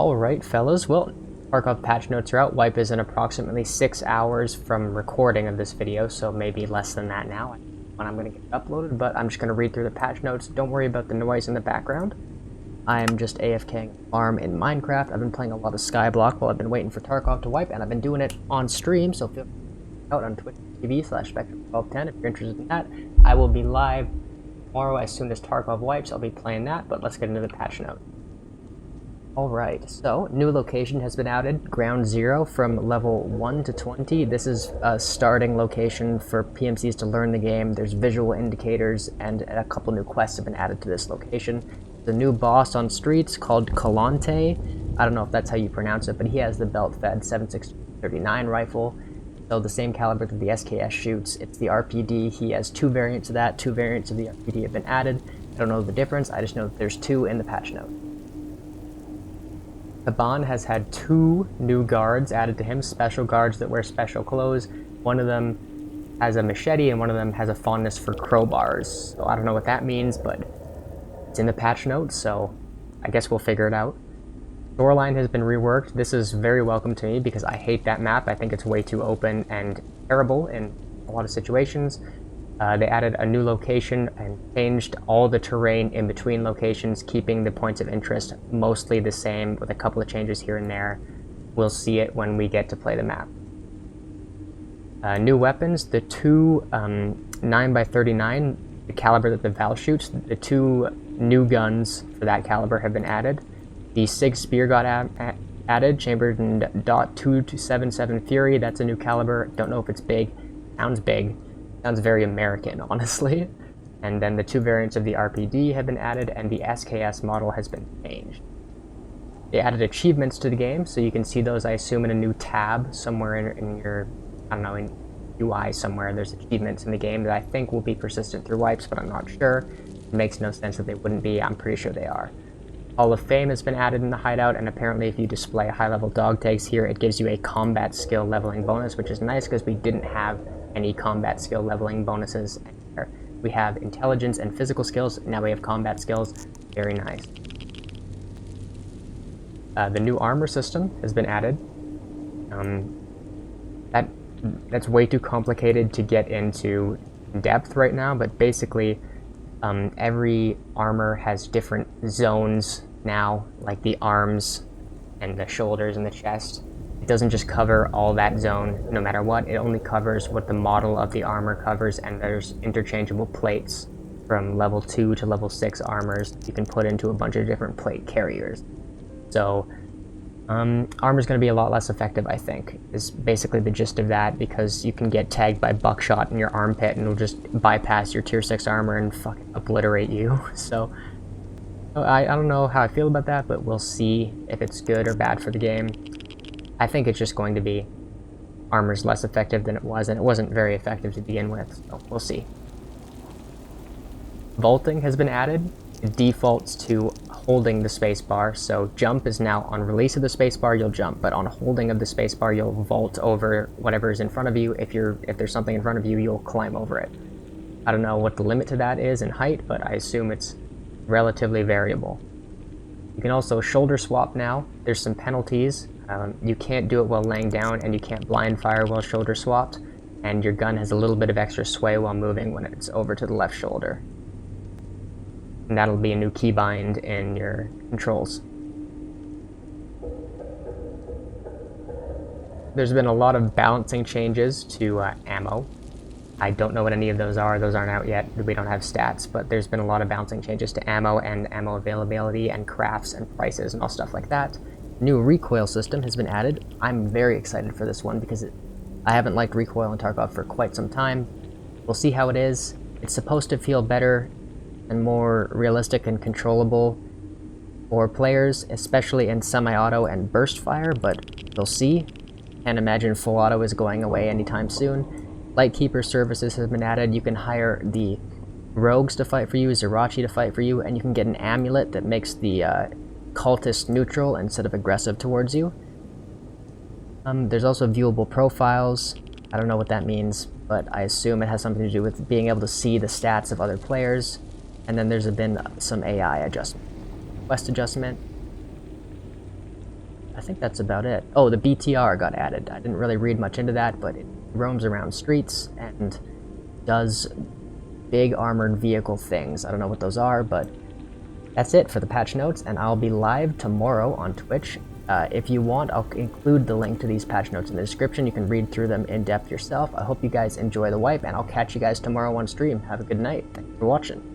Alright fellas, well, Tarkov patch notes are out. Wipe is in approximately 6 hours from recording of this video, so maybe less than that now when I'm going to get it uploaded, but I'm just going to read through the patch notes. Don't worry about the noise in the background. I am just AFKing farm in Minecraft. I've been playing a lot of Skyblock while I've been waiting for Tarkov to wipe, and I've been doing it on stream, so feel out on twitch.tv/spectrum1210 if you're interested in that. I will be live tomorrow as soon as Tarkov wipes. I'll be playing that, but let's get into the patch note. Alright, so new location has been added, Ground Zero from level 1 to 20. This is a starting location for PMCs to learn the game. There's visual indicators and a couple new quests have been added to this location. The new boss on streets called Kalante. I don't know if that's how you pronounce it, but he has the belt-fed 7.62-39 rifle. So the same caliber that the SKS shoots. It's the RPD. He has two variants of that. Two variants of the RPD have been added. I don't know the difference. I just know that there's two in the patch note. Kaban has had two new guards added to him, special guards that wear special clothes. One of them has a machete and one of them has a fondness for crowbars. So I don't know what that means, but it's in the patch notes, so I guess we'll figure it out. Shoreline has been reworked. This is very welcome to me because I hate that map. I think it's way too open and terrible in a lot of situations. They added a new location and changed all the terrain in between locations, keeping the points of interest mostly the same with a couple of changes here and there. We'll see it when we get to play the map. New weapons, the two 9x39, the caliber that the Val shoots, the two new guns for that caliber have been added. The SIG Spear got added, chambered in .277 Fury, that's a new caliber. Don't know if it's big, sounds big. Sounds very American, honestly. And then the two variants of the RPD have been added, and the SKS model has been changed. They added achievements to the game, so you can see those, I assume, in a new tab somewhere in your, I don't know, in UI somewhere. There's achievements in the game that I think will be persistent through wipes, but I'm not sure. It makes no sense that they wouldn't be. I'm pretty sure they are. Hall of Fame has been added in the hideout, and apparently if you display high-level dog tags here, it gives you a combat skill leveling bonus, which is nice because we didn't have any combat skill leveling bonuses anywhere. We have intelligence and physical skills, now we have combat skills. Very nice. The new armor system has been added. That's way too complicated to get into depth right now, but basically every armor has different zones now, like the arms and the shoulders and the chest. It doesn't just cover all that zone no matter what, it only covers what the model of the armor covers, and there's interchangeable plates from level 2 to level 6 armors you can put into a bunch of different plate carriers. So armor's going to be a lot less effective, I think, is basically the gist of that, because you can get tagged by buckshot in your armpit and it'll just bypass your tier 6 armor and fucking obliterate you. So I don't know how I feel about that, but we'll see if it's good or bad for the game. I think it's just going to be armor's less effective than it was, and it wasn't very effective to begin with, so we'll see. Vaulting has been added. It defaults to holding the spacebar, so jump is now on release of the spacebar, you'll jump, but on holding of the spacebar, you'll vault over whatever is in front of you. If there's something in front of you, you'll climb over it. I don't know what the limit to that is in height, but I assume it's relatively variable. You can also shoulder swap now. There's some penalties. You can't do it while laying down, and you can't blind fire while shoulder swapped, and your gun has a little bit of extra sway while moving when it's over to the left shoulder. And that'll be a new keybind in your controls. There's been a lot of balancing changes to ammo. I don't know what any of those are. Those aren't out yet. We don't have stats, but there's been a lot of balancing changes to ammo and ammo availability and crafts and prices and all stuff like that. New recoil system has been added. I'm very excited for this one because I haven't liked recoil in Tarkov for quite some time. We'll see how it is. It's supposed to feel better and more realistic and controllable for players, especially in semi-auto and burst fire, but we'll see. Can't imagine full auto is going away anytime soon. Lightkeeper services have been added. You can hire the rogues to fight for you, Zerachi to fight for you, and you can get an amulet that makes the cultist neutral instead of aggressive towards you. There's also viewable profiles. I don't know what that means, but I assume it has something to do with being able to see the stats of other players. And then there's been some AI adjustment. Quest adjustment. I think that's about it. Oh, the BTR got added. I didn't really read much into that, but it roams around streets and does big armored vehicle things. I don't know what those are, but that's it for the patch notes, and I'll be live tomorrow on Twitch. If you want, I'll include the link to these patch notes in the description. You can read through them in depth yourself. I hope you guys enjoy the wipe, and I'll catch you guys tomorrow on stream. Have a good night. Thanks for watching.